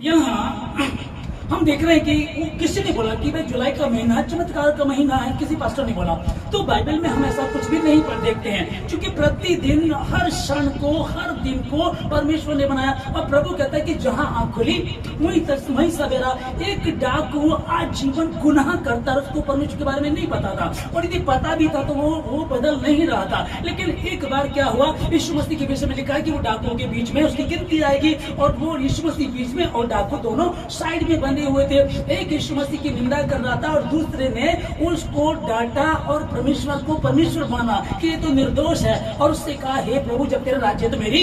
यहाँ हम देख रहे हैं कि वो किसी ने बोला कि भाई जुलाई का महीना चमत्कार का महीना है, किसी पास्टर ने बोला। तो बाइबल में हम ऐसा कुछ भी नहीं पर देखते हैं, क्योंकि प्रतिदिन हर क्षण को हर दिन को परमेश्वर ने बनाया। और प्रभु कहता है कि जहां आंख खुली वहीं सवेरा एक डाकू आजीवन गुनाह करता, उसको परमेश्वर के बारे में नहीं पता था, और यदि पता भी था तो वो बदल नहीं रहा था। लेकिन एक बार क्या हुआ, यीशु मसीह के विषय में लिखा है कि वो डाकुओं के बीच में उसकी गिनती आएगी, और वो यीशु मसीह बीच में और डाकू दोनों साइड में बने हुए थे। एक यीशु मसीह की निंदा कर रहा था और दूसरे ने उसको डांटा और परमेश्वर को परमेश्वर माना कि ये तो निर्दोष है, और उससे कहा हे प्रभु जब तेरा राज्य है तो मेरी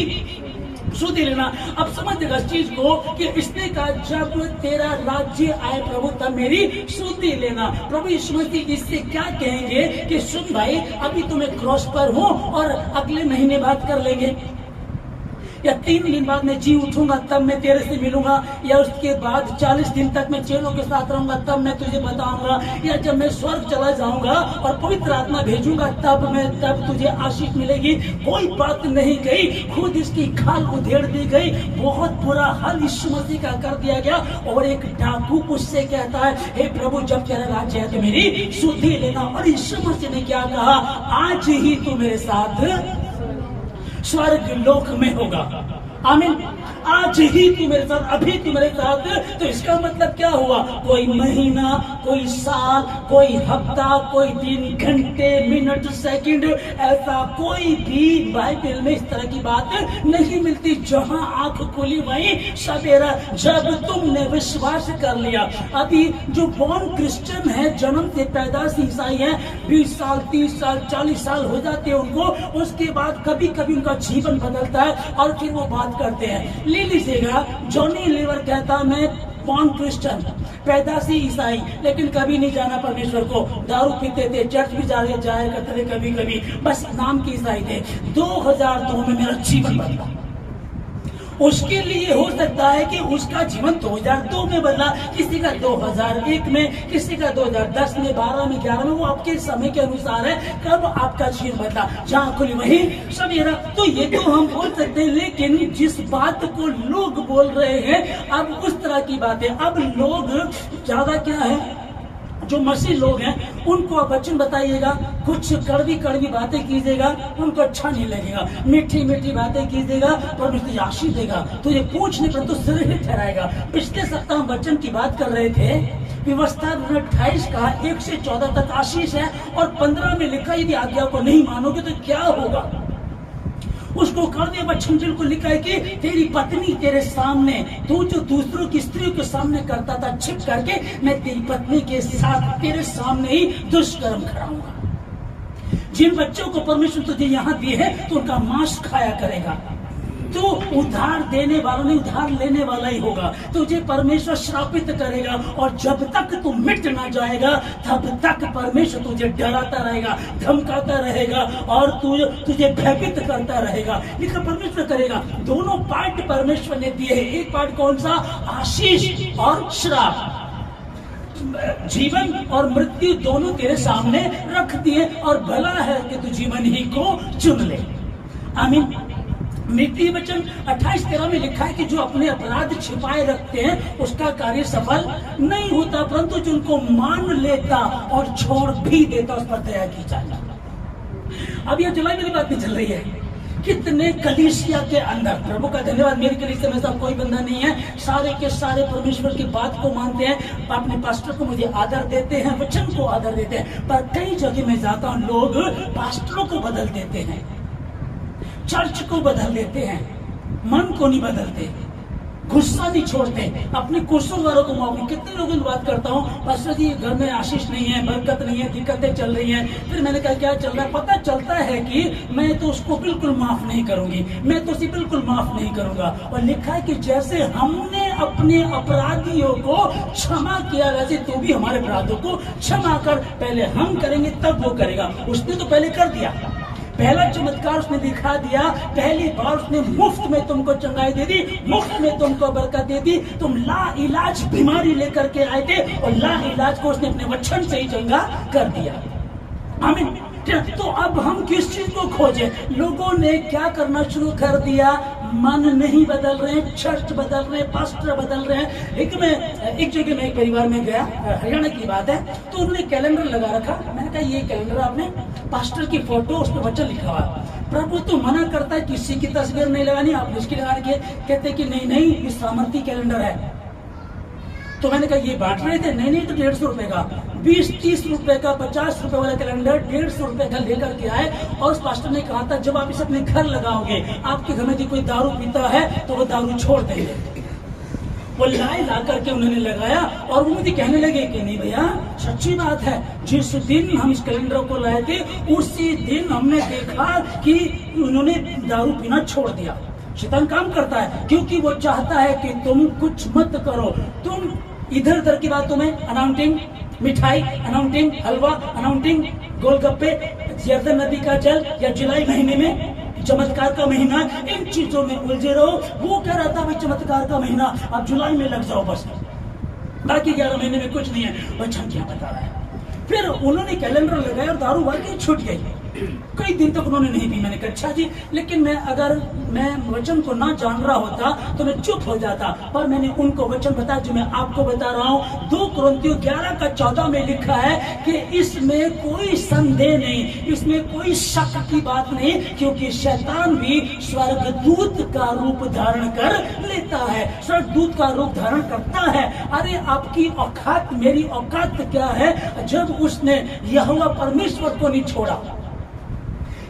सुधि लेना। अब समझ देगा इस चीज को कि इसने कहा जब तेरा राज्य आए प्रभु तब मेरी सुधि लेना। प्रभु यीशु मसीह इससे क्या कहेंगे कि सुन भाई अभी तो मैं क्रॉस पर हूँ और अगले महीने बात कर लेंगे, या 3 दिन बाद मैं जी उठूंगा तब मैं तेरे से मिलूंगा, या उसके बाद 40 दिन तक मैं चेलों के साथ रहूंगा तब मैं तुझे बताऊंगा, या जब मैं स्वर्ग चला जाऊंगा और पवित्र आत्मा भेजूंगा तब तुझे आशीष मिलेगी। कोई बात नहीं गई, खुद इसकी खाल उधेड़ दी गई, बहुत बुरा हाल यीशु मसीह का कर दिया गया। और एक डाकू उससे कहता है हे प्रभु जब तेरा राज्य है तो मेरी सुधि लेना। और यीशु मसीह ने क्या कहा, आज ही तू मेरे साथ स्वर्ग लोक में होगा। आमीन। आज ही तू मेरे साथ, अभी तू मेरे साथ। तो इसका मतलब क्या हुआ, कोई महीना, कोई साल, कोई हफ्ता, कोई दिन, घंटे, मिनट, सेकंड, ऐसा कोई भी बाइबल में इस तरह की बात नहीं मिलती। जहां आंख खुली वहीं सवेरा, जब तुमने विश्वास कर लिया। अभी जो बॉर्न क्रिश्चियन है, जन्म से पैदाइश ईसाई है, 20 साल 30 साल 40 साल हो जाते हैं उनको, उसके बाद कभी कभी उनका जीवन बदलता है और फिर वो बात करते हैं। ले लीजिएगा, जॉनी लीवर कहता मैं बॉर्न क्रिश्चियन, पैदाइशी ईसाई, लेकिन कभी नहीं जाना परमेश्वर को, दारू पीते थे, चर्च भी जाया करते थे कभी कभी, बस नाम के ईसाई थे। 2002 में मेरा जीवन बदला। उसके लिए हो सकता है कि उसका जीवन 2002 में बदला, किसी का 2001 में, किसी का 2010 में, 12 में, 11 में, वो आपके समय के अनुसार है कब आपका जीवन बदला। जहाँ खुली वही सवेरा। तो ये तो हम बोल सकते हैं, लेकिन जिस बात को लोग बोल रहे हैं अब उस तरह की बात है। अब लोग ज्यादा क्या है, जो मसीह लोग हैं उनको आप वचन बताइएगा, कुछ कड़वी कड़वी बातें कीजिएगा, उनको अच्छा नहीं लगेगा। मीठी मीठी बातें कीजिएगा, परमेश्वर तुझे आशीष देगा, तुझे पूछने पर तो सिर ही ठहराएगा। पिछले सप्ताह हम वचन की बात कर रहे थे, व्यवस्था 28 का 1 से 14 तक आशीष है, और 15 में लिखा यदि आज्ञा को नहीं मानोगे तो क्या होगा। उसको कर दे वचन को लिखा है कि तेरी पत्नी तेरे सामने, तू जो दूसरों की स्त्रियों के सामने करता था छिप करके, मैं तेरी पत्नी के साथ तेरे सामने ही दुष्कर्म कराऊंगा। जिन बच्चों को परमेश्वर तुझे यहाँ दिए हैं तो उनका मांस खाया करेगा। तो उधार देने वाला नहीं, उधार लेने वाला ही होगा। तुझे परमेश्वर श्रापित करेगा, और जब तक तू मिट ना जाएगा तब तक परमेश्वर तुझे डराता रहेगा, धमकाता रहेगा, और तुझे भयभीत करता रहेगा। लेकिन परमेश्वर करेगा। दोनों पार्ट परमेश्वर ने दिए हैं। एक पार्ट कौन सा, आशीष और श्राप, जीवन और मृत्यु दोनों तेरे सामने रख दिए, और भला है कि तू जीवन ही को चुन ले। आमीन। नीति वचन 28:13 में लिखा है कि जो अपने अपराध छिपाए रखते हैं उसका कार्य सफल नहीं होता, परंतु जो उनको मान लेता और छोड़ भी देता उस पर दया की जाए। अब यह जुलाई मेरी बात नहीं चल रही है, कितने कलीसिया के अंदर, प्रभु का धन्यवाद, मेरी कलीसिया में सब कोई बंदा नहीं है, सारे के सारे परमेश्वर की बात को मानते हैं, अपने पास्टर को मुझे आदर देते हैं, वचन को आदर देते हैं। पर कई जगह में जाता हूं, लोग पास्टरों को बदल देते हैं, चर्च को बदल देते हैं, मन को नहीं बदलते, गुस्सा नहीं छोड़ते, अपने कुर्सों वालों को माफ नहीं। कितने लोगों से बात करता हूँ, पास्टर जी घर में आशीष नहीं है, बरकत नहीं है, दिक्कतें चल रही हैं। फिर मैंने कहा क्या चल रहा है, पता चलता है कि मैं तो उसको बिल्कुल माफ नहीं करूंगी, मैं तो उसे बिल्कुल माफ नहीं करूंगा। और लिखा है कि जैसे हमने अपने अपराधियों को क्षमा किया वैसे तू भी हमारे अपराधों को क्षमा कर। पहले हम करेंगे तब वो करेगा, उसने तो पहले कर दिया। पहला चमत्कार उसने दिखा दिया, पहली बार उसने मुफ्त में तुमको चंगाई दे दी, मुफ्त में तुमको बरकत दे दी। तुम ला इलाज बीमारी लेकर के आए थे और ला इलाज को उसने अपने वचन से ही चंगा कर दिया। आमीन। तो अब हम किस चीज को खोजें? लोगों ने क्या करना शुरू कर दिया, मन नहीं बदल रहे हैं, चर्च बदल रहे हैं, पास्टर बदल रहे हैं। एक जगह में एक परिवार में गया, हरियाणा की बात है, तो उन्होंने कैलेंडर लगा रखा। मैंने कहा ये कैलेंडर आपने, पास्टर की फोटो, उस पर वचन लिखा हुआ। प्रभु तो मना करता है किसी की तस्वीर नहीं लगानी, आप इसकी लगा के कहते कि नहीं ये सामर्थी कैलेंडर है। तो मैंने कहा ये बांट रहे थे, नहीं तो 150 रुपए का, 20-30 रुपए का, 50 रुपए वाला कैलेंडर 150 रुपए का लेकर के आए। और उस पास्टर ने कहा था जब आप इसे अपने घर लगाओगे, आपके घर में यदि कोई दारू पीता है तो वो दारू छोड़ देंगे। वो ला करके उन्होंने लगाया और वो मुझे कहने लगे कि नहीं भैया सच्ची बात है, जिस दिन हम इस कैलेंडर को लाए थे उसी दिन हमने देखा कि उन्होंने दारू पीना छोड़ दिया। शैतान काम करता है क्योंकि वो चाहता है कि तुम कुछ मत करो, तुम इधर उधर की बातों में, अनाउंटिंग मिठाई, अनाउंटिंग हलवा, अनाउंटिंग गोलगप्पे, यरदन नदी का जल, या जुलाई महीने में चमत्कार का महीना, इन चीजों में उलझे रहो। वो कह रहा था भाई चमत्कार का महीना, अब जुलाई में लग जाओ बस, बाकी 11 महीने में कुछ नहीं है। वचन क्या बता रहा है? फिर उन्होंने कैलेंडर लगाया और दारू वाकई छूट गई। कई दिन तक उन्होंने नहीं पी। मैंने कहा अच्छा जी, लेकिन अगर मैं वचन को ना जान रहा होता तो मैं चुप हो जाता, पर मैंने उनको वचन बताया जो मैं आपको बता रहा हूँ। 2 कुरिन्थियों 11:14 में लिखा है कि इसमें कोई संदेह नहीं, इसमें कोई शक की बात नहीं, क्योंकि शैतान भी स्वर्गदूत का रूप धारण कर लेता है, स्वर्गदूत का रूप धारण करता है। अरे आपकी औकात, मेरी औकात क्या है जब उसने यहोवा परमेश्वर को नहीं छोड़ा।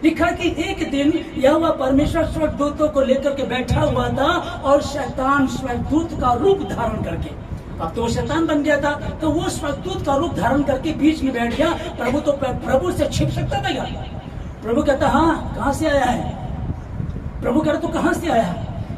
लिखा कि एक दिन यहोवा परमेश्वर स्वर्गदूतों को लेकर के बैठा हुआ था और शैतान स्वर्गदूत का रूप धारण करके, अब तो वो शैतान बन गया था, तो वो स्वर्गदूत का रूप धारण करके बीच में बैठ गया। प्रभु से छिप सकता था क्या? प्रभु कहता हाँ, कहां से आया है? प्रभु कहता तो कहां से आया?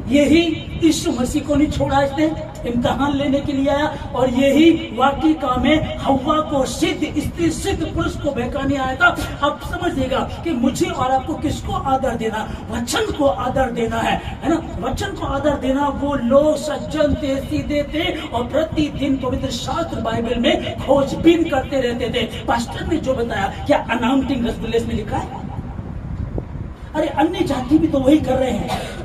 यही यीशु मसीह को नहीं छोड़ा, इसने इम्तिहान लेने के लिए आया, और यही वाटिका में हव्वा को, सिद्ध स्त्री सिद्ध पुरुष को बहकाने आया था। अब समझिएगा कि मुझे और आपको किसको आदर देना? वचन को आदर देना है ना? वचन को आदर देना। वो लोग सज्जन थे, सीधे थे और प्रतिदिन पवित्र शास्त्र बाइबल में खोजबीन करते रहते थे। पास्टर ने जो बताया, क्या अनाउंटिंग रसगुल्ले में लिखा है? अरे अन्य जाति भी तो वही कर रहे हैं,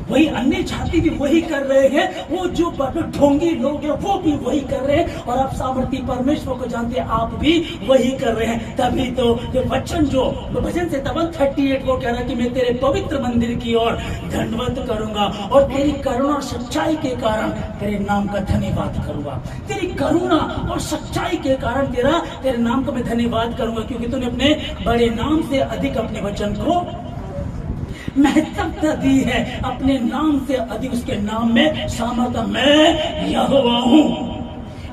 वही अन्य जाति भी वही कर रहे हैं, वो जो ढोंगी लोग हैं वो भी वही कर रहे हैं, और आप सामर्थी परमेश्वर को जानते हैं, आप भी वही कर रहे हैं। तभी तो ये वचन जो भजन से 38 वो कह रहा है कि मैं तेरे पवित्र मंदिर की ओर दंडवत करूंगा और तेरी करुणा और सच्चाई के कारण तेरे नाम का धन्यवाद करूंगा। तेरी करुणा और सच्चाई के कारण तेरे नाम का मैं धन्यवाद करूंगा, क्योंकि तूने अपने बड़े नाम से अधिक अपने वचन को महत्वता दी है, अपने नाम से अधिक उसके नाम में सामर्थ। मैं यहोवा हूँ,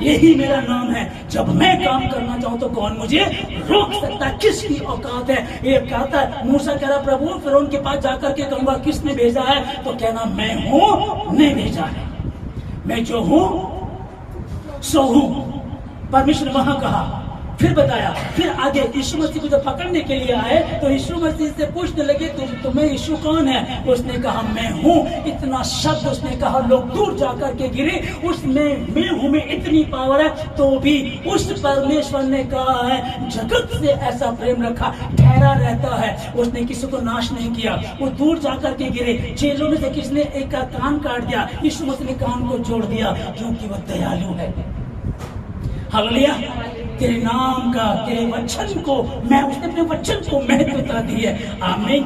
यही मेरा नाम है। जब मैं काम करना चाहूँ तो कौन मुझे रोक सकता है? किसकी औकात है? ये कहता है, मूसा कह रहा प्रभु फिर उनके पास जाकर के कहूंगा किसने भेजा है, तो कहना मैं हूँ, ने भेजा है। मैं जो हूँ सो हूँ। परमेश्वर ने वहां कहा, फिर बताया, फिर आगे यीशु मसीह को जब पकड़ने के लिए आए तो यीशु मसीह से पूछने लगे तुम्हें यीशु कौन है? उसने कहा मैं हूँ। इतना शब्द उसने कहा, लोग दूर जाकर के गिरे। उसमें मैं हूँ में इतनी पावर है, तो भी उस परमेश्वर ने कहा है जगत से ऐसा प्रेम रखा, ठहरा रहता है, उसने किसी को नाश नहीं किया। वो दूर जाकर के गिरे, चेलों में से किसने एक का कान काट दिया, यीशु मसीह ने कान को जोड़ दिया, क्योंकि वो दयालु है। हालेलुया। तेरे नाम का, तेरे वचन को, मैं उसने अपने वचन को महत्वता दी है। आमीन।